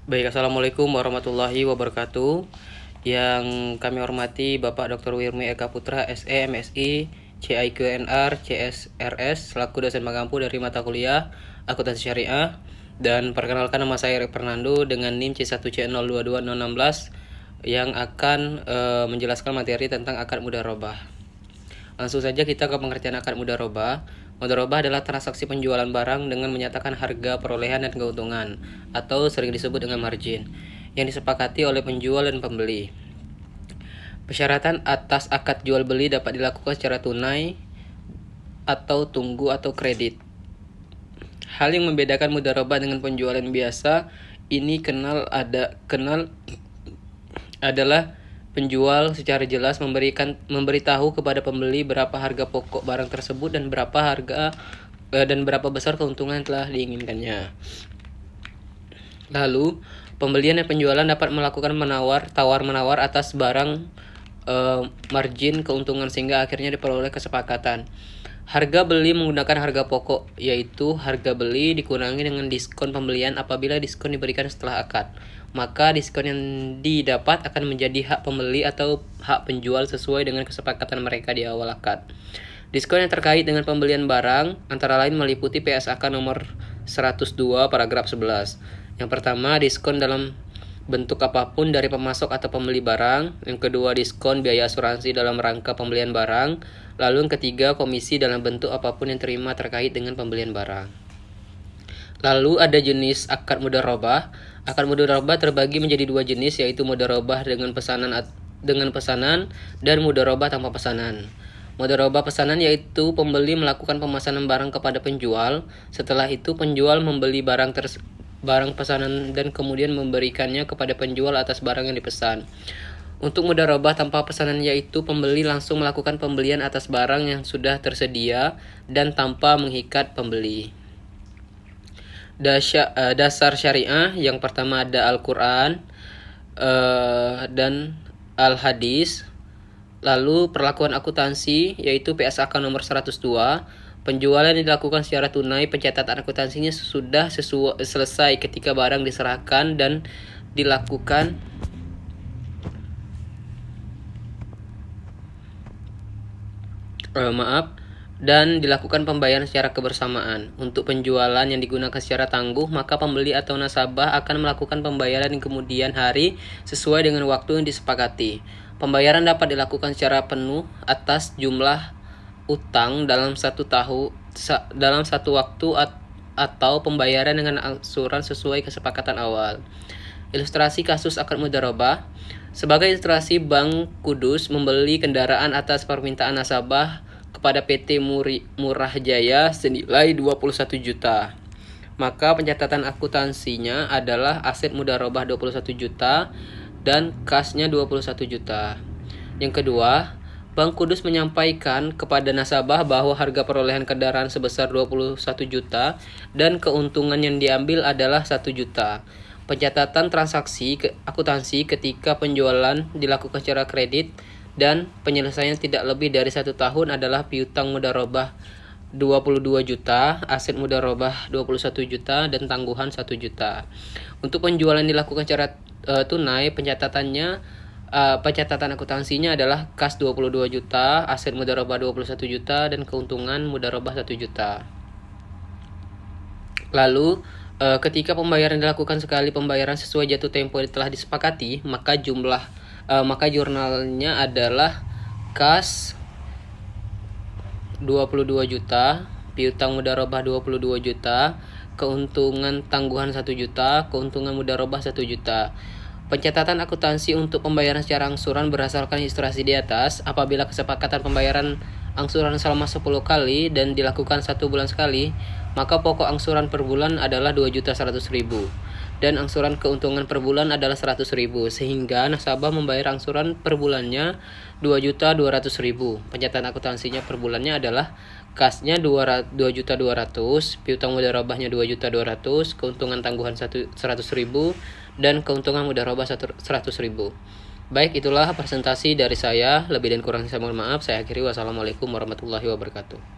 Baik, Assalamualaikum warahmatullahi wabarakatuh. Yang kami hormati Bapak Dr. Wirmi Eka Putra, SE, MSI, CIQNR, CSRS, selaku dosen Magampu dari mata kuliah Akuntansi Syariah. Dan perkenalkan, nama saya Erik Fernando dengan NIM C1C022016 yang akan menjelaskan materi tentang akad mudharabah. Langsung saja kita ke pengertian akad mudharabah. Mudharabah adalah transaksi penjualan barang dengan menyatakan harga perolehan dan keuntungan, atau sering disebut dengan margin, yang disepakati oleh penjual dan pembeli. Persyaratan atas akad jual beli dapat dilakukan secara tunai atau tunggu atau kredit. Hal yang membedakan mudharabah dengan penjualan biasa ini adalah penjual secara jelas memberitahu kepada pembeli berapa harga pokok barang tersebut dan berapa besar keuntungan yang telah diinginkannya. Lalu, pembelian dan penjualan dapat melakukan tawar-menawar atas barang margin keuntungan sehingga akhirnya diperoleh kesepakatan. Harga beli menggunakan harga pokok, yaitu harga beli dikurangi dengan diskon pembelian apabila diskon diberikan setelah akad. Maka diskon yang didapat akan menjadi hak pembeli atau hak penjual sesuai dengan kesepakatan mereka di awal akad. Diskon yang terkait dengan pembelian barang antara lain meliputi PSAK nomor 102 paragraf 11. Yang pertama, diskon dalam bentuk apapun dari pemasok atau pembeli barang. Yang kedua, diskon biaya asuransi dalam rangka pembelian barang. Lalu yang ketiga, komisi dalam bentuk apapun yang terima terkait dengan pembelian barang. Lalu ada jenis akad mudharabah. Akad mudharabah terbagi menjadi dua jenis, yaitu mudharabah dengan pesanan dan mudharabah tanpa pesanan. Mudharabah pesanan yaitu pembeli melakukan pemesanan barang kepada penjual. Setelah itu penjual membeli barang pesanan dan kemudian memberikannya kepada penjual atas barang yang dipesan. Untuk mudharabah tanpa pesanan yaitu pembeli langsung melakukan pembelian atas barang yang sudah tersedia dan tanpa mengikat pembeli. Dasar syariah yang pertama ada Al-Quran dan Al-Hadis. Lalu perlakuan akuntansi yaitu PSAK nomor 102. Penjualan dilakukan secara tunai, pencatatan akuntansinya sudah selesai ketika barang diserahkan dan dilakukan pembayaran secara kebersamaan. Untuk penjualan yang digunakan secara tangguh, maka pembeli atau nasabah akan melakukan pembayaran di kemudian hari sesuai dengan waktu yang disepakati. Pembayaran dapat dilakukan secara penuh atas jumlah utang dalam satu waktu atau pembayaran dengan angsuran sesuai kesepakatan awal. Ilustrasi kasus akad mudharabah. Sebagai ilustrasi, Bank Kudus membeli kendaraan atas permintaan nasabah kepada PT Murah Jaya senilai 21 juta. Maka pencatatan akuntansinya adalah aset mudharabah 21 juta dan kasnya 21 juta. Yang kedua, Bank Kudus menyampaikan kepada nasabah bahwa harga perolehan kendaraan sebesar 21 juta dan keuntungan yang diambil adalah 1 juta. Pencatatan transaksi akuntansi ketika penjualan dilakukan secara kredit dan penyelesaian tidak lebih dari 1 tahun adalah piutang mudharabah 22 juta, aset mudharabah 21 juta, dan tangguhan 1 juta. Untuk penjualan dilakukan secara tunai, pencatatan akuntansinya adalah kas 22 juta, aset mudharabah 21 juta, dan keuntungan mudharabah 1 juta. Lalu, ketika pembayaran dilakukan sekali pembayaran sesuai jatuh tempo yang telah disepakati, maka jurnalnya adalah kas 22 juta, piutang mudharabah 22 juta, keuntungan tangguhan 1 juta, keuntungan mudharabah 1 juta. Pencatatan akuntansi untuk pembayaran secara angsuran berdasarkan ilustrasi di atas. Apabila kesepakatan pembayaran angsuran selama 10 kali dan dilakukan 1 bulan sekali, maka pokok angsuran per bulan adalah 2.100.000 dan angsuran keuntungan per bulan adalah 100.000, sehingga nasabah membayar angsuran per bulannya 2.200.000. Pencatatan akuntansinya per bulannya adalah kasnya 2.200.000, piutang mudharabahnya 2.200.000, keuntungan tangguhan 100.000, dan keuntungan mudharabah 100.000. Baik, itulah presentasi dari saya. Lebih dan kurang saya mohon maaf. Saya akhiri. Wassalamualaikum warahmatullahi wabarakatuh.